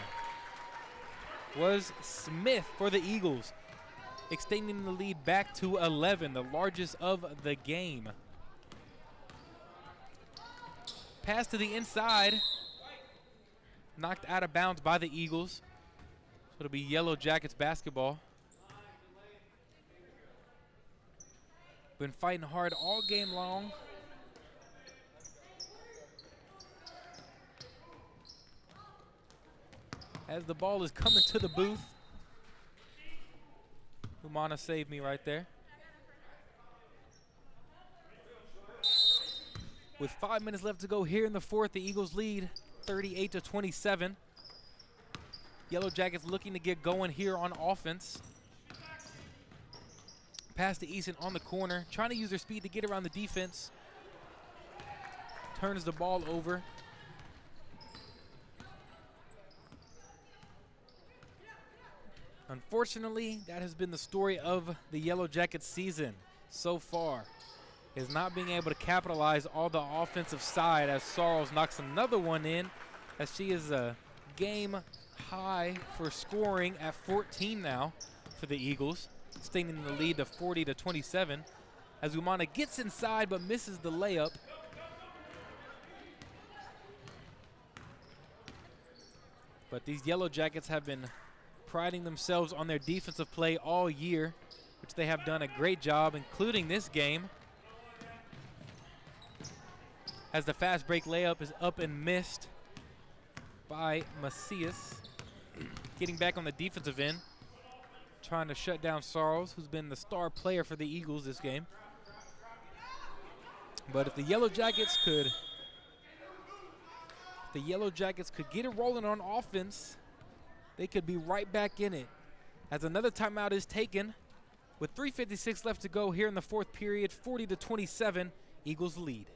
was Smith for the Eagles, extending the lead back to 11, the largest of the game. Pass to the inside, knocked out of bounds by the Eagles. So it'll be Yellow Jackets basketball. Been fighting hard all game long. As the ball is coming to the booth. Umana saved me right there. With 5 minutes left to go here in the fourth, the Eagles lead 38-27. Yellow Jackets looking to get going here on offense. Pass to Easton on the corner, trying to use their speed to get around the defense. Turns the ball over. Unfortunately, that has been the story of the Yellow Jackets season so far, is not being able to capitalize on the offensive side as Sorrells knocks another one in, as she is a game high for scoring at 14 now for the Eagles, extending the lead to 40-27 as Umana gets inside but misses the layup. But these Yellow Jackets have been priding themselves on their defensive play all year, which they have done a great job, including this game. As the fast break layup is up and missed by Macias. Getting back on the defensive end, trying to shut down Sorrells, who's been the star player for the Eagles this game. But if the Yellow Jackets could get it rolling on offense, they could be right back in it. As another timeout is taken, with 3:56 left to go here in the fourth period, 40-27, Eagles lead.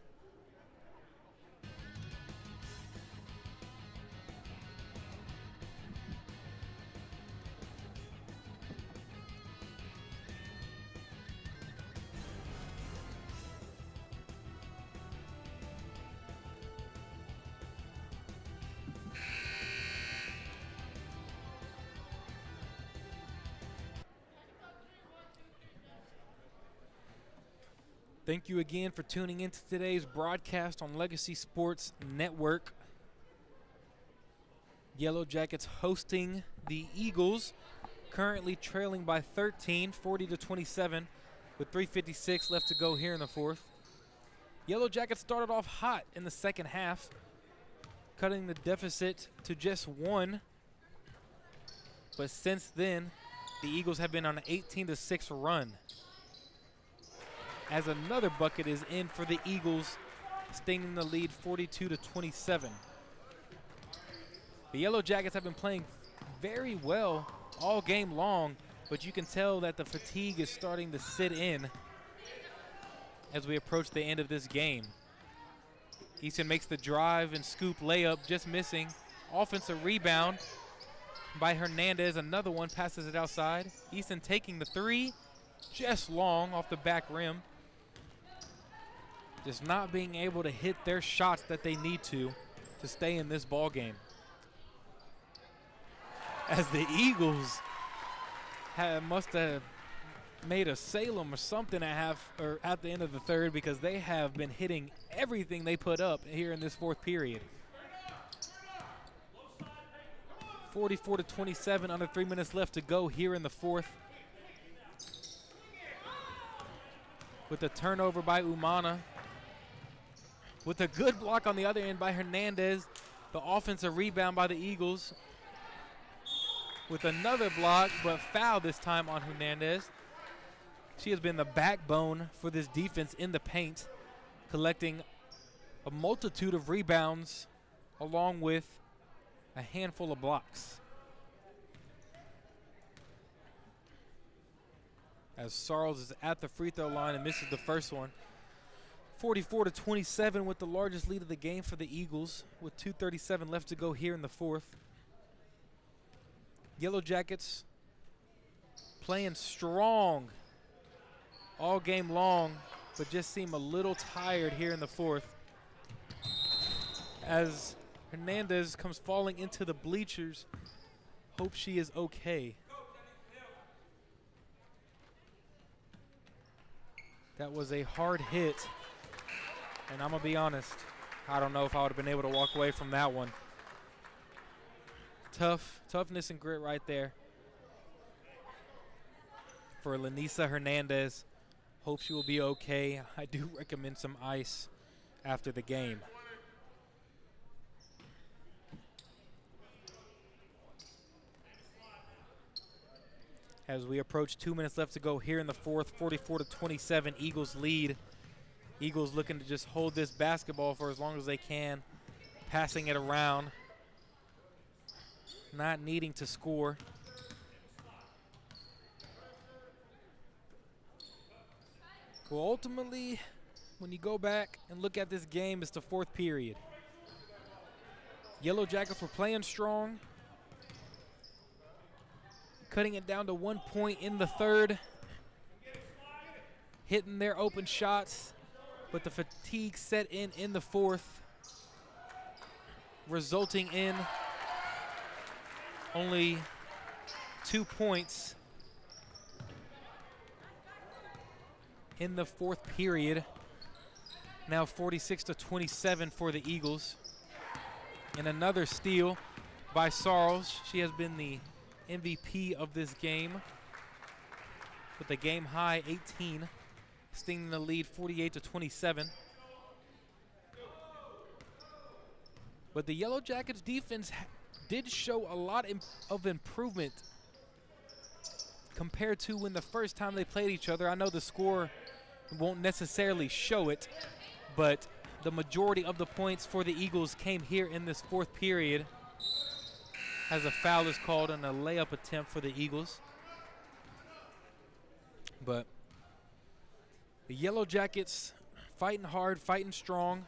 Thank you again for tuning into today's broadcast on Legacy Sports Network. Yellow Jackets hosting the Eagles, currently trailing by 13, 40-27, with 3:56 left to go here in the fourth. Yellow Jackets started off hot in the second half, cutting the deficit to just 1. But since then, the Eagles have been on an 18-6 run, as another bucket is in for the Eagles, extending the lead 42-27. The Yellow Jackets have been playing very well all game long, but you can tell that the fatigue is starting to sit in as we approach the end of this game. Easton makes the drive and scoop layup, just missing. Offensive rebound by Hernandez, another one, passes it outside. Easton taking the three, just long off the back rim. Just not being able to hit their shots that they need to stay in this ball game. As the Eagles must have made a Salem or something at the end of the third, because they have been hitting everything they put up here in this fourth period. 44-27, under 3 minutes left to go here in the fourth. With a turnover by Umana. With a good block on the other end by Hernandez. The offensive rebound by the Eagles. With another block, but foul this time on Hernandez. She has been the backbone for this defense in the paint, collecting a multitude of rebounds along with a handful of blocks. As Sorrells is at the free throw line and misses the first one. 44-27 with the largest lead of the game for the Eagles, with 2:37 left to go here in the fourth. Yellow Jackets playing strong all game long, but just seem a little tired here in the fourth, as Hernandez comes falling into the bleachers. Hope she is okay. That was a hard hit, and I'm going to be honest, I don't know if I would have been able to walk away from that one. Toughness and grit right there for Lanisa Hernandez. Hope she will be okay. I do recommend some ice after the game. As we approach 2 minutes left to go here in the fourth, 44-27, Eagles lead. Eagles looking to just hold this basketball for as long as they can, passing it around, not needing to score. Well, ultimately, when you go back and look at this game, it's the fourth period. Yellow Jackets were playing strong, cutting it down to 1 point in the third, hitting their open shots, but the fatigue set in the fourth, resulting in only 2 points in the fourth period. Now 46-27 for the Eagles. And another steal by Sarles. She has been the MVP of this game with a game high 18, extending the lead 48-27. But the Yellow Jackets defense did show a lot of improvement compared to when the first time they played each other. I know the score won't necessarily show it, but the majority of the points for the Eagles came here in this fourth period as a foul is called on a layup attempt for the Eagles. But the Yellow Jackets fighting hard, fighting strong,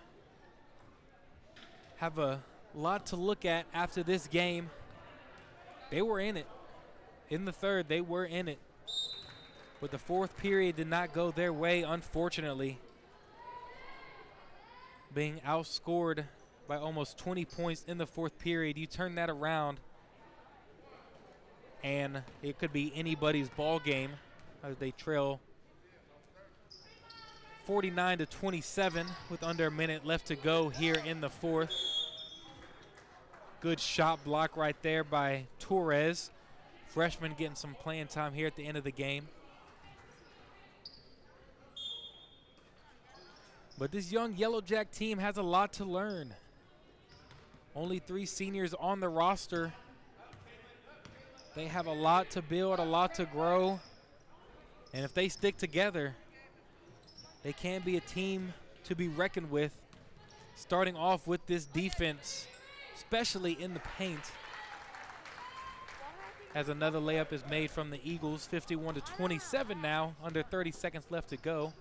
have a lot to look at after this game. They were in it. In the third, they were in it. But the fourth period did not go their way, unfortunately, being outscored by almost 20 points in the fourth period. You turn that around, and it could be anybody's ball game as they trail 49-27 with under a minute left to go here in the fourth. Good shot block right there by Torres. Freshman getting some playing time here at the end of the game. But this young Yellow Jack team has a lot to learn. Only 3 seniors on the roster. They have a lot to build, a lot to grow. And if they stick together, they can be a team to be reckoned with, starting off with this defense, especially in the paint. As another layup is made from the Eagles, 51-27 now, under 30 seconds left to go.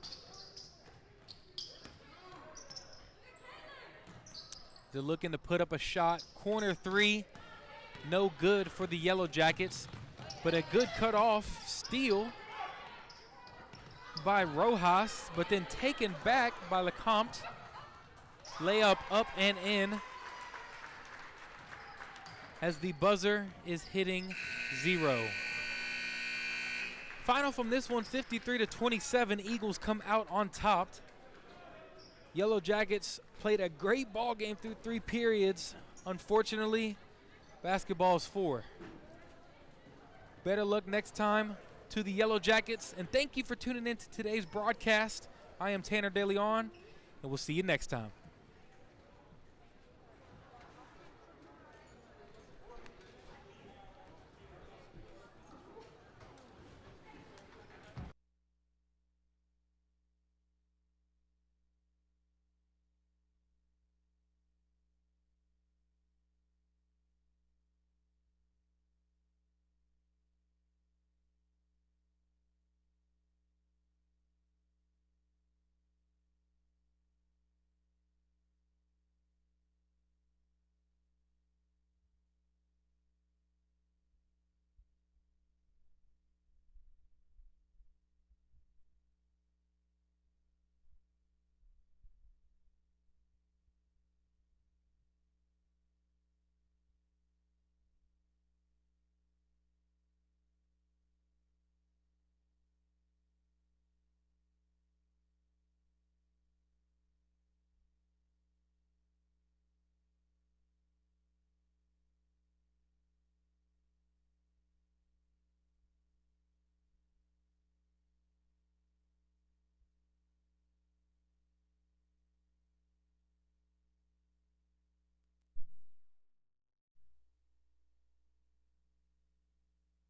They're looking to put up a shot. Corner three, no good for the Yellow Jackets, but a good cutoff steal by Rojas, but then taken back by Lecomte. Layup up and in as the buzzer is hitting 0. Final from this one, 53-27. Eagles come out on top. Yellow Jackets played a great ball game through 3 periods. Unfortunately, basketball is 4. Better luck next time to the Yellow Jackets, and thank you for tuning in to today's broadcast. I am Tanner De Leon, and we'll see you next time.